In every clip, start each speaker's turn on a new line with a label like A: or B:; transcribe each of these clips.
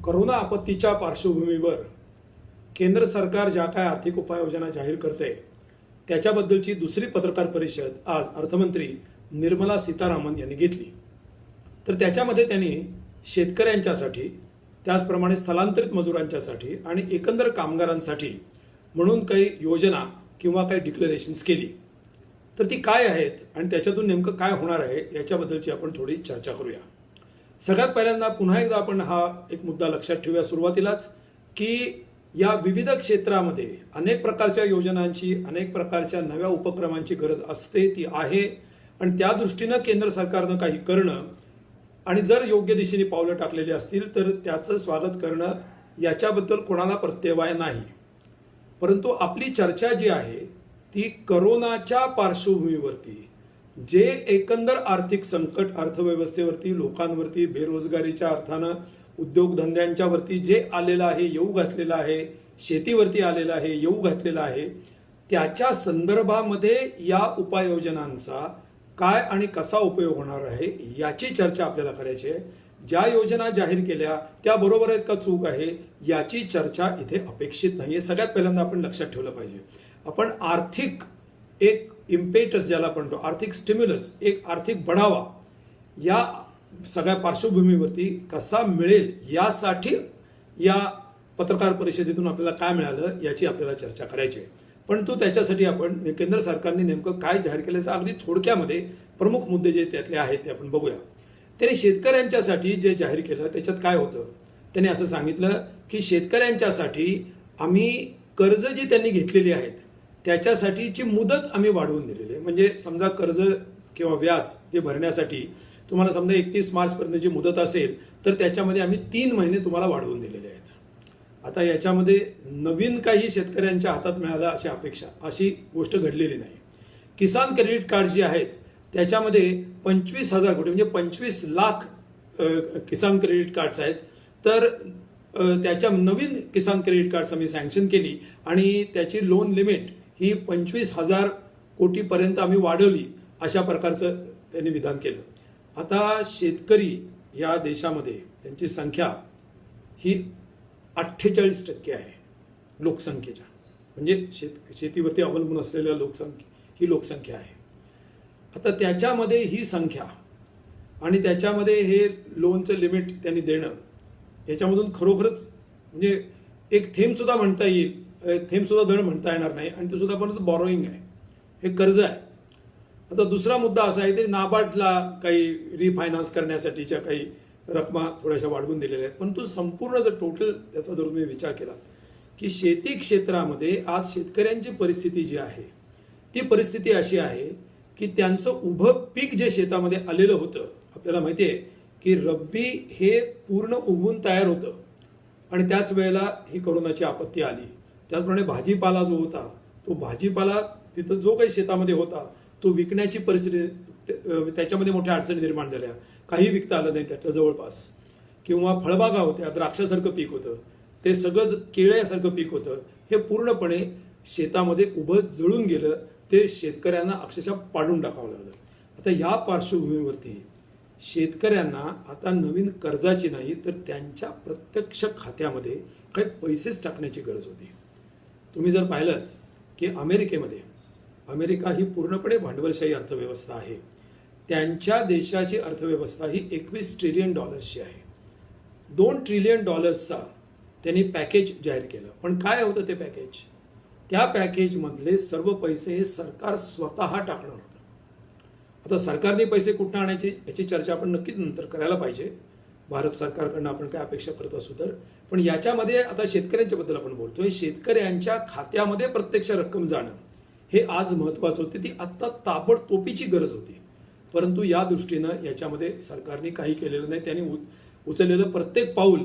A: Corona आपत्तीच्या पार्श्वभूमीवर केंद्र सरकार ज्या काय आर्थिक उपाययोजना जाहीर करते त्याच्याबद्दलची दुसरी पत्रकार परिषद आज अर्थमंत्री निर्मला सीतारामन यांनी घेतली। तर त्याच्यामध्ये त्यांनी शेतकऱ्यांच्यासाठी, त्याचप्रमाणे स्थलांतरित मजुरांच्यासाठी आणि एकंदर कामगारांसाठी म्हणून काही योजना किंवा काही डिक्लेरेशन्स केली। तर ती काय आहेत आणि त्याच्यातून नेमकं काय होणार आहे याच्याबद्दलची आपण थोडी चर्चा करूया। सगळ्यात पहिल्यांदा पुन्हा एकदा आपण हा एक मुद्दा लक्षात ठेवूया सुरुवातीलाच, की या विविध क्षेत्रामध्ये अनेक प्रकारच्या योजनांची, अनेक प्रकारच्या नव्या उपक्रमांची गरज असते, ती आहे। आणि त्या दृष्टीनं केंद्र सरकारनं काही करणं आणि जर योग्य दिशेने पावलं टाकलेली असतील तर त्याचं स्वागत करणं, याच्याबद्दल कोणाला प्रत्यवाय नाही। परंतु आपली चर्चा जी आहे ती कोरोनाच्या पार्श्वभूमीवरती जे एकंदर आर्थिक संकट अर्थव्यवस्थेवरती, लोकांवरती, बेरोजगारीच्या अर्थानं उद्योगधंद्यांच्या वरती जे आलेलं आहे, येऊ घातलेलं आहे, शेतीवरती आलेलं आहे, येऊ घातलेलं आहे, त्याच्या संदर्भामध्ये या उपाययोजनांचा काय आणि कसा उपयोग होणार आहे याची चर्चा आपल्याला करायची आहे। ज्या योजना जाहीर केल्या त्या बरोबर आहेत का चूक आहे याची चर्चा इथे अपेक्षित नाहीये। सगळ्यात पहिल्यांदा आपण लक्षात ठेवलं पाहिजे, आपण आर्थिक एक इम्पेटस ज्याला आपण म्हणतो, आर्थिक स्टिम्युलस, एक आर्थिक बढावा या सगळ्या पार्श्वभूमीवरती कसा मिळेल यासाठी या पत्रकार परिषदेतून आपल्याला काय मिळालं याची आपल्याला चर्चा करायची आहे। परंतु त्याच्यासाठी आपण केंद्र सरकारने नेमकं काय जाहीर केल्याचं अगदी थोडक्यामध्ये प्रमुख मुद्दे जे त्यातले आहेत ते आपण बघूया। त्यांनी शेतकऱ्यांच्यासाठी जे जाहीर केलं त्याच्यात काय होतं, त्यांनी असं सांगितलं की शेतकऱ्यांच्यासाठी आम्ही कर्ज जी त्यांनी घेतलेली आहेत त्याच्यासाठीची मुदत आम्ही वाढवून दिलेली आहे। म्हणजे समजा कर्ज किंवा व्याज ते भरण्यासाठी तुम्हाला समजा 31 मार्च पर्यंतची मुदत असेल तर त्याच्यामध्ये आम्ही 3 महिने तुम्हाला वाढवून दिलेले आहेत। आता याच्यामध्ये नवीन काही शेतकऱ्यांच्या हातात मिळालं अशी अपेक्षा, अशी गोष्ट घडलेली नाही। किसान क्रेडिट कार्ड जे आहेत त्याच्यामध्ये 25,000 कोटी म्हणजे 25 लाख किसान क्रेडिट कार्ड्स आहेत। तर त्याच्या नवीन किसान क्रेडिट कार्ड्स आम्ही सँक्शन केली आणि त्याची लोन लिमिट ही 25,000 कोटीपर्यंत आम्ही वाढवली, अशा प्रकारचं त्यांनी विधान केलं। आता शेतकरी या देशामध्ये त्यांची संख्या ही 48% आहे लोकसंख्येच्या, म्हणजे शेतीवरती अवलंबून असलेल्या ही लोकसंख्या आहे। आता त्याच्यामध्ये ही संख्या आणि त्याच्यामध्ये हे लोनचं लिमिट त्यांनी देणं, याच्यामधून खरोखरच म्हणजे एक थेंब सुद्धा म्हणता येईल, थेंब सुद्धा धड म्हणता येणार नाही, आणि ते सुद्धा पण बॉरोईंग आहे, हे कर्ज आहे। आता दुसरा मुद्दा असा आहे, ते नाबार्डला काही रिफायनान्स करण्यासाठीच्या काही रकमा थोड्याशा वाढवून दिलेल्या आहेत। परंतु संपूर्ण जर टोटल त्याचा जर तुम्ही विचार केला की शेती क्षेत्रामध्ये आज शेतकऱ्यांची परिस्थिती जी आहे ती परिस्थिती अशी आहे की त्यांचं उभं पीक जे शेतामध्ये आलेलं होतं, आपल्याला माहिती आहे की रब्बी हे पूर्ण उगवून तयार होतं आणि त्याच वेळेला ही कोरोनाची आपत्ती आली। त्याचप्रमाणे भाजीपाला जो होता तो भाजीपाला तिथं जो काही शेतामध्ये होता तो विकण्याची परिस्थिती, त्याच्यामध्ये मोठ्या अडचणी निर्माण झाल्या, काही विकता आलं नाही त्यातलं जवळपास, किंवा फळबागा होत्या, द्राक्षासारखं पीक होतं, ते सगळं केळ्यासारखं पीक होतं, हे पूर्णपणे शेतामध्ये उभं जळून गेलं, ते शेतकऱ्यांना अक्षरशः पाडून टाकावं लागलं। आता या पार्श्वभूमीवरती शेतकऱ्यांना आता नवीन कर्जाची नाही तर त्यांच्या प्रत्यक्ष खात्यामध्ये काही पैसेच टाकण्याची गरज होती। तुम्ही जर पाहिलं की अमेरिका ही पूर्णपणे भांडवलशाही अर्थव्यवस्था आहे, त्यांच्या देशाची अर्थव्यवस्था ही 21 ट्रिलियन डॉलर्सची आहे। 2 ट्रिलियन डॉलर्सचा त्यांनी पॅकेज जाहीर केलं। पण काय होतं ते पॅकेज, त्या पॅकेजमधले सर्व पैसे हे सरकार स्वतः टाकणार होतं। आता सरकारने पैसे कुठून आणायचे याची चर्चा आपण नक्कीच नंतर करायला पाहिजे, भारत सरकारकडनं आपण काय अपेक्षा करत असू तर। पण याच्यामध्ये आता शेतकऱ्यांच्या बद्दल आपण बोलतोय, शेतकऱ्यांच्या खात्यामध्ये प्रत्यक्ष रक्कम जाणं हे आज महत्वाचं होते, ती आत्ता ताबडतोबीची गरज होती। परंतु या दृष्टीनं याच्यामध्ये सरकारने काही केलेलं नाही। त्यांनी उचललेलं प्रत्येक पाऊल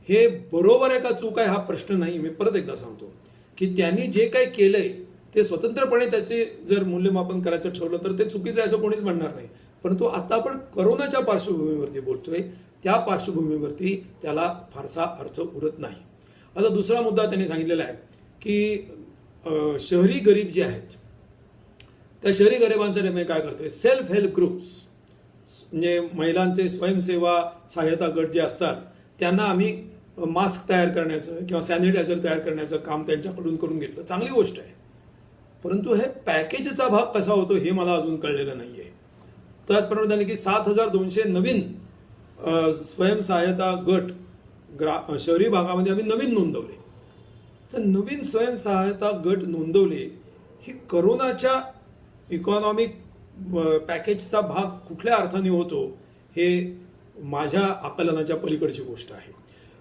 A: हे बरोबर आहे का चूक आहे हा प्रश्न नाही। मी परत एकदा सांगतो की त्यांनी जे काही केलंय ते स्वतंत्रपणे त्याचे जर मूल्यमापन करायचं ठरवलं तर ते चुकीचं आहे असं कोणीच म्हणणार नाही। परंतु आता आपण कोरोनाच्या पार्श्वभूमीवरती बोलतोय, त्या पार्श्वभूमीवरती त्याला फारसा अर्थ उरत नाही। आता दुसरा मुद्दा त्यांनी सांगितलेला आहे की शहरी गरीब जे आहेत त्या शहरी गरिबांसाठी मी काय करतोय, सेल्फ हेल्प ग्रुप्स म्हणजे महिलांचे स्वयंसेवा सहाय्यता गट जे असतात त्यांना आम्ही मास्क तयार करण्याचं किंवा सॅनिटायझर तयार करण्याचं काम त्यांच्याकडून करून घेतलं, चांगली गोष्ट आहे. परंतु हे पॅकेजचा भाग कसा होतो हे मला अजून कळलेलं नाहीये. त्याचप्रमाणे झाले की 7,200 नवीन स्वयंसहायता गट शहरी भागामध्ये आम्ही नवीन नोंदवले. तर नवीन स्वयंसहायता गट नोंदवले ही करोनाच्या इकॉनॉमिक पॅकेजचा भाग कुठल्या अर्थाने होतो हे माझ्या आकलनाच्या पलीकडची गोष्ट आहे.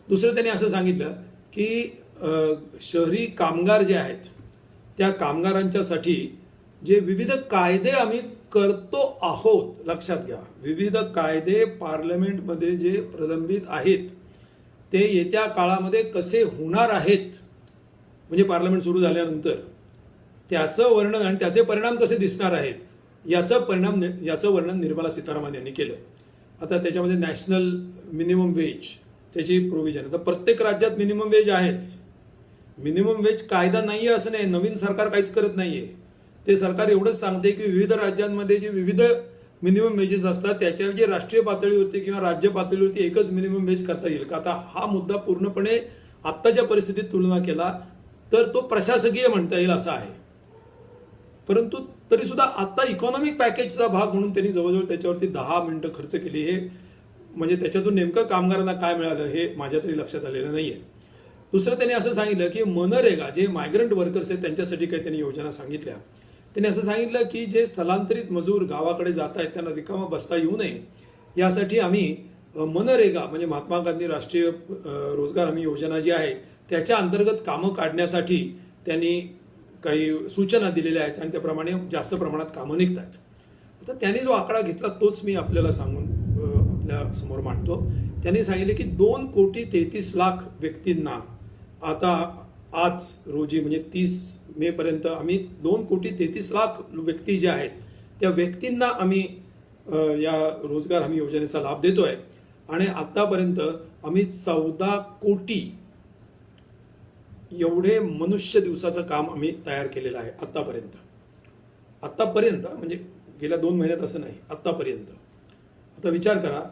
A: दुसरं त्यांनी असं सांगितलं की शहरी कामगार जे आहेत त्या कामगारांच्यासाठी जे विविध कायदे आम्ही करतो आहोत, लक्षात घ्या, विविध कायदे पार्लमेंटमध्ये जे प्रलंबित आहेत ते येत्या काळामध्ये कसे होणार आहेत, म्हणजे पार्लमेंट सुरू झाल्यानंतर त्याचं वर्णन आणि त्याचे परिणाम कसे दिसणार आहेत याचं वर्णन निर्मला सीतारामन यांनी केलं. आता त्याच्यामध्ये नॅशनल मिनिमम वेज त्याची प्रोव्हिजन. आता प्रत्येक राज्यात मिनिमम वेज आहेच. मिनिमम वेज कायदा नाहीये असं नाही, नवीन सरकार काहीच करत नाहीये. ते सरकार एवढंच सांगते की विविध राज्यांमध्ये जे विविध मिनिमम वेजेस असतात त्याच्या जे राष्ट्रीय पातळीवरती किंवा राज्य पातळीवरती एकच मिनिमम वेज करता येईल का. आता हा मुद्दा पूर्णपणे आत्ताच्या परिस्थितीत तुलना केला तर तो प्रशासकीय म्हणता येईल असा आहे. परंतु तरी सुद्धा आता इकॉनॉमिक पॅकेजचा भाग म्हणून त्यांनी जवळजवळ त्याच्यावरती 10 मिनिटं खर्च केली. हे म्हणजे त्याच्यातून नेमकं कामगारांना काय मिळालं हे माझ्या तरी लक्षात आलेलं नाहीये. दुसरं त्यांनी असं सांगितलं की मनरेगा जे मायग्रंट वर्कर्स आहेत त्यांच्यासाठी काही त्यांनी योजना सांगितल्या. त्यांनी असं सांगितलं की जे स्थलांतरित मजूर गावाकडे जात आहेत त्यांना रिकामा बसता येऊ नये यासाठी आम्ही मनरेगा म्हणजे महात्मा गांधी राष्ट्रीय रोजगार हमी योजना जी आहे त्याच्या अंतर्गत कामं काढण्यासाठी त्यांनी काही सूचना दिलेल्या आहेत आणि त्याप्रमाणे जास्त प्रमाणात कामं निघत आहेत. आता त्यांनी जो आकडा घेतला तोच मी आपल्याला सांगून आपल्या समोर मांडतो. त्यांनी सांगितले की 2,33,00,000 व्यक्तींना आता आज रोजी म्हणजे 30 मे पर्यंत आम्ही 2,33,00,000 व्यक्ती जे आहेत त्या व्यक्तींना आम्ही या रोजगार हमी योजनेचा लाभ देतोय आणि आतापर्यंत आम्ही 14 कोटी एवढे मनुष्य दिवसाचं काम आम्ही तयार केलेलं आहे आतापर्यंत म्हणजे गेल्या 2 महिन्यात असं नाही, आतापर्यंत. आता विचार करा,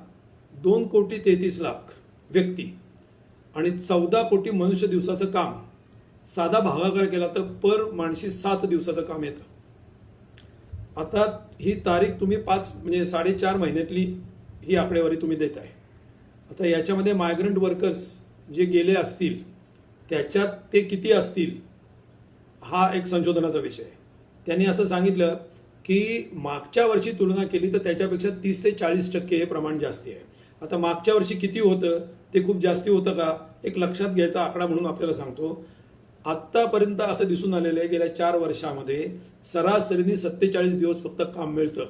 A: 2,33,00,000 व्यक्ती आणि 14 कोटी मनुष्य दिवसाचं काम साधा भागाकार केला तर पर माणशी 7 दिवसाचं काम येतं. आता ही तारीख तुम्ही 5 म्हणजे 4.5 महिन्यातली ही आकडेवारी तुम्ही देताय. आता याच्यामध्ये मायग्रंट वर्कर्स जे गेले असतील त्याच्यात ते किती असतील हा एक संशोधनाचा विषय आहे. त्यांनी असं सांगितलं की मागच्या वर्षी तुलना केली तर त्याच्यापेक्षा 30 ते 40% हे प्रमाण जास्ती आहे. आता मागच्या वर्षी किती होतं ते खूप जास्ती होतं का एक लक्षात घ्यायचा आकडा म्हणून आपल्याला सांगतो. आतापर्यंत असं दिसून आलेलं आहे गेल्या 4 वर्षामध्ये सरासरीने 47 दिवस फक्त काम मिळतं.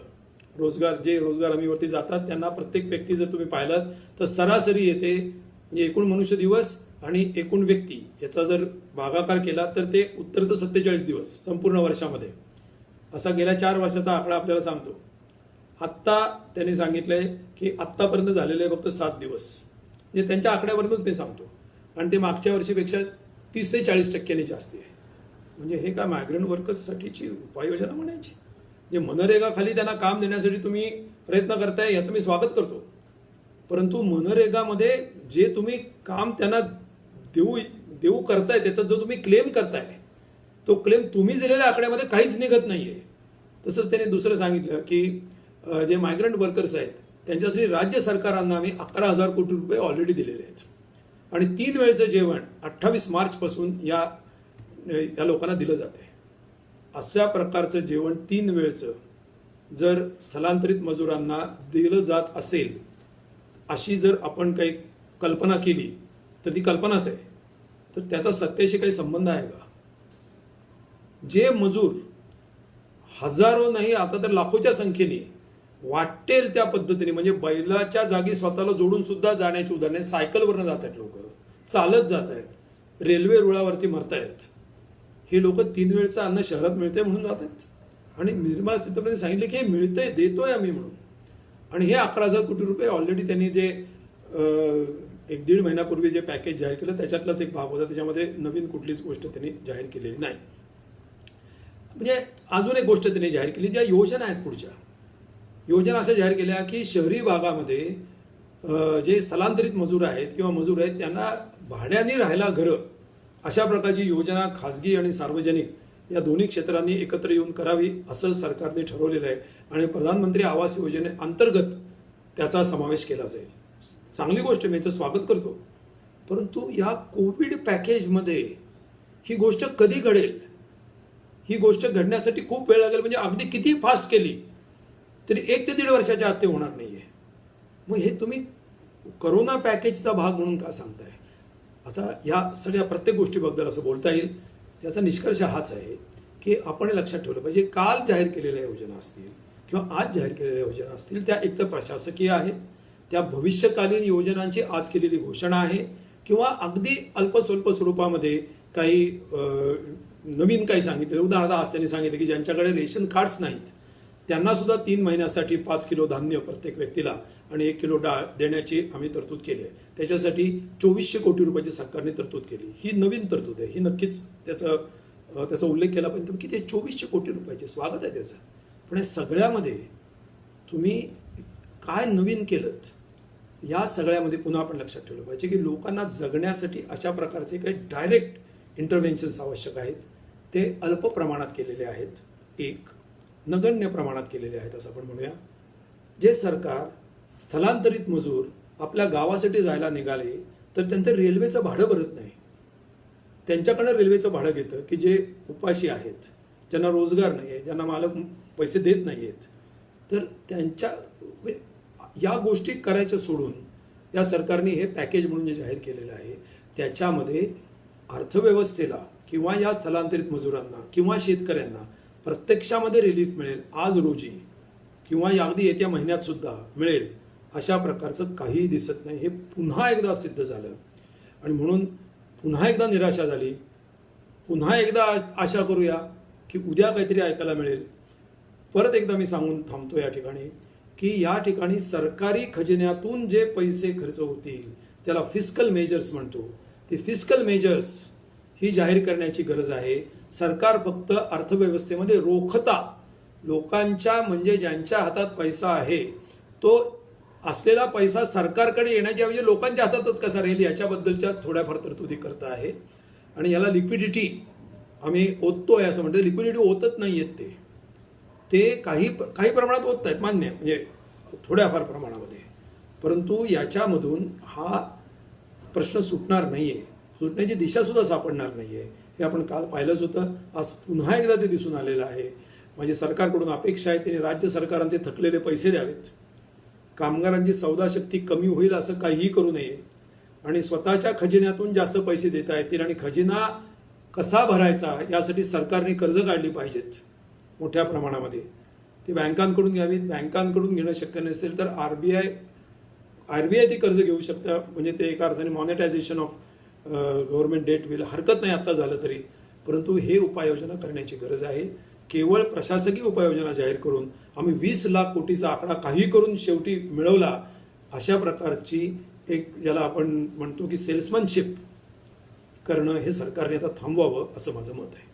A: जे रोजगार हमीवरती जातात त्यांना प्रत्येक व्यक्ती जर तुम्ही पाहिलं तर सरासरी येते म्हणजे एकूण मनुष्य दिवस आणि एकूण व्यक्ती याचा जर भागाकार केला तर ते उत्तर 47 दिवस संपूर्ण वर्षामध्ये. असा गेल्या 4 वर्षाचा आकडा आपल्याला सांगतो. आत्ता त्यांनी सांगितलंय की आत्तापर्यंत झालेले फक्त 7 दिवस म्हणजे त्यांच्या आकड्यावरूनच मी सांगतो आणि ते मागच्या वर्षीपेक्षा 30 ते 40% जास्ती आहे. म्हणजे हे काय मायग्रंट वर्कर्ससाठीची उपाययोजना म्हणायची. म्हणजे मनरेगा खाली त्यांना काम देण्यासाठी तुम्ही प्रयत्न करताय याचं मी स्वागत करतो. परंतु मनरेगामध्ये जे तुम्ही काम त्यांना देऊ करताय त्याचा जो तुम्ही क्लेम करताय तो क्लेम तुम्ही दिलेल्या आकड्यामध्ये काहीच निघत नाहीये. तसंच त्यांनी दुसरं सांगितलं की जे मायग्रंट वर्कर्स आहेत त्यांच्यासाठी राज्य सरकारांना आम्ही 11,000 कोटी रुपये ऑलरेडी दिलेले आहेत आणि 3 वेळचं जेवण 28 मार्च पासून या लोकांना दिलं जाते. अशा प्रकारचं जेवण 3 वेळचं जर स्थलांतरित मजुरांना दिलं जात असेल अशी जर आपण काही कल्पना केली तर ती कल्पनाच आहे. तर त्याचा सत्याशी काही संबंध आहे का. जे मजूर हजारो नाही आता तर लाखोच्या संख्येने वाटेल त्या पद्धतीने म्हणजे बैलाच्या जागी स्वतःला जोडून सुद्धा जाण्याची उदाहरणे सायकलवरनं जात आहेत, लोक चालत जात आहेत, रेल्वे रुळावरती मरतायत. हे लोक 3 वेळचं अन्न शहरात मिळतंय म्हणून जात आहेत आणि निर्मला सीतारामन सांगितले की हे मिळतंय देतोय आम्ही म्हणून. आणि हे 11,000 कोटी रुपये ऑलरेडी त्यांनी जे 1-1.5 महिन्यापूर्वी जे पॅकेज जाहीर केलं त्याच्यातलाच एक भाग होता. त्याच्यामध्ये नवीन कुठलीच गोष्ट त्यांनी जाहीर केलेली नाही. म्हणजे अजून एक गोष्ट त्यांनी जाहीर केली, ज्या योजना आहेत पुढच्या योजना अशा जाहीर केल्या की शहरी भागामध्ये जे स्थलांतरित मजूर आहेत किंवा मजूर आहेत त्यांना भाड्याने राहायला घरं अशा प्रकारची योजना खाजगी आणि सार्वजनिक या दोन्ही क्षेत्रांनी एकत्र येऊन करावी असं सरकारने ठरवलेलं आहे आणि प्रधानमंत्री आवास योजनेअंतर्गत त्याचा समावेश केला जाईल. चांगली गोष्ट मी याचं स्वागत करतो. परंतु या कोविड पॅकेजमध्ये ही गोष्ट कधी घडेल? ही गोष्ट घडण्यासाठी खूप वेळ लागेल. म्हणजे अगदी किती फास्ट केली तरी 1 ते 1.5 वर्षाच्या आत ते होणार नाहीये. मग हे तुम्ही करोना पॅकेजचा भाग म्हणून का सांगताय? आता या सगळ्या प्रत्येक गोष्टीबद्दल असं बोलता येईल. त्याचा निष्कर्ष हाच आहे की आपण लक्षात ठेवलं पाहिजे, काल जाहीर केलेल्या योजना असतील किंवा आज जाहीर केलेल्या योजना असतील त्या एकतर प्रशासकीय आहेत, त्या भविष्यकालीन योजनांची आज केलेली घोषणा आहे किंवा अगदी अल्पस्वल्प स्वरूपामध्ये काही नवीन काही सांगितलं. उदाहरणार्थ आज त्यांनी सांगितलं की ज्यांच्याकडे रेशन कार्ड्स नाहीत त्यांना सुद्धा 3 महिन्यासाठी 5 किलो धान्य प्रत्येक व्यक्तीला आणि 1 किलो डाळ देण्याची आम्ही तरतूद केली आहे. त्याच्यासाठी 2400 कोटी रुपयाची सरकारने तरतूद केली. ही नवीन तरतूद आहे. ही नक्कीच त्याचा उल्लेख केला पाहिजे की ते 2400 कोटी रुपयाचे स्वागत आहे त्याचं. पण या सगळ्यामध्ये तुम्ही काय नवीन केलं या सगळ्यामध्ये पुन्हा आपण लक्षात ठेवलं पाहिजे की लोकांना जगण्यासाठी अशा प्रकारचे काही डायरेक्ट इंटरव्हेन्शन्स आवश्यक आहेत. ते अल्प प्रमाणात केलेले आहेत, एक नगण्य प्रमाणात केलेले आहेत असं आपण म्हणूया. जे सरकार स्थलांतरित मजूर आपल्या गावासाठी जायला निघाले तर त्यांचं रेल्वेचं भाडं भरत नाही. त्यांच्याकडे रेल्वेचं भाडं घेतं की जे उपाशी आहेत, ज्यांना रोजगार नाही आहे, ज्यांना मालक पैसे देत नाही आहेत. तर त्यांच्या या गोष्टी करायच्या सोडून या सरकारने हे पॅकेज म्हणून जे जाहीर केलेलं आहे त्याच्यामध्ये अर्थव्यवस्थेला किंवा या स्थलांतरित मजुरांना किंवा शेतकऱ्यांना प्रत्यक्षामध्ये रिलीफ मिळेल आज रोजी किंवा अगदी येत्या महिन्यात सुद्धा मिळेल अशा प्रकारचं काहीही दिसत नाही. हे पुन्हा एकदा सिद्ध झालं आणि म्हणून पुन्हा एकदा निराशा झाली. पुन्हा एकदा आशा करूया की उद्या काहीतरी ऐकायला मिळेल. परत एकदा मी सांगून थांबतो या ठिकाणी की या ठिकाणी सरकारी खजिन्यातून जे पैसे खर्च होतील त्याला फिस्कल मेजर्स म्हणतो, ते फिस्कल मेजर्स ही जाहीर करण्याची गरज आहे. सरकार फक्त अर्थव्यवस्थेमध्ये रोखता लोकांच्या म्हणजे ज्यांच्या हातात पैसा आहे तो असलेला पैसा सरकारकडे येण्याच्या ऐवजी लोकांच्या हातातच कसा राहील याच्याबद्दलच्या थोड्याफार तरतुदी करता आहे. आणि याला लिक्विडिटी आम्ही ओततोय असं म्हणतो. लिक्विडिटी ओतत नाहीयेत ते काही प्रमाणात ओतत आहेत, मान्य म्हणजे थोड्याफार प्रमाणामध्ये. परंतु याच्यामधून हा प्रश्न सुटणार नाहीये, सुटण्याची दिशा सुद्धा सापडणार नाहीये. हे आपण काल पाहिलंच होतं. आज पुन्हा एकदा ते दिसून आलेलं आहे. माझी सरकारकडून अपेक्षा आहे त्यांनी राज्य सरकारांचे थकलेले पैसे द्यावेत. कामगारांची सौदाशक्ती कमी होईल असं काहीही करू नये आणि स्वतःच्या खजिन्यातून जास्त पैसे देता येतील आणि खजिना कसा भरायचा यासाठी सरकारने कर्ज काढली पाहिजेत मोठ्या प्रमाणामध्ये. ती बँकांकडून घ्यावीत. बँकांकडून घेणं शक्य नसेल तर आरबीआय ती कर्ज घेऊ शकतं. म्हणजे ते एका अर्थाने मॉनिटायझेशन ऑफ गव्हर्नमेंट डेट होईल. हरकत नाही आता झालं तरी. परंतु हे उपाययोजना करण्याची गरज आहे. केवळ प्रशासकीय उपाययोजना जाहीर करून आम्ही 20 लाख कोटीचा आकडा काही करून शेवटी मिळवला अशा प्रकारची एक ज्याला आपण म्हणतो की सेल्समनशिप करणं हे सरकारने आता थांबवावं असं माझं मत आहे.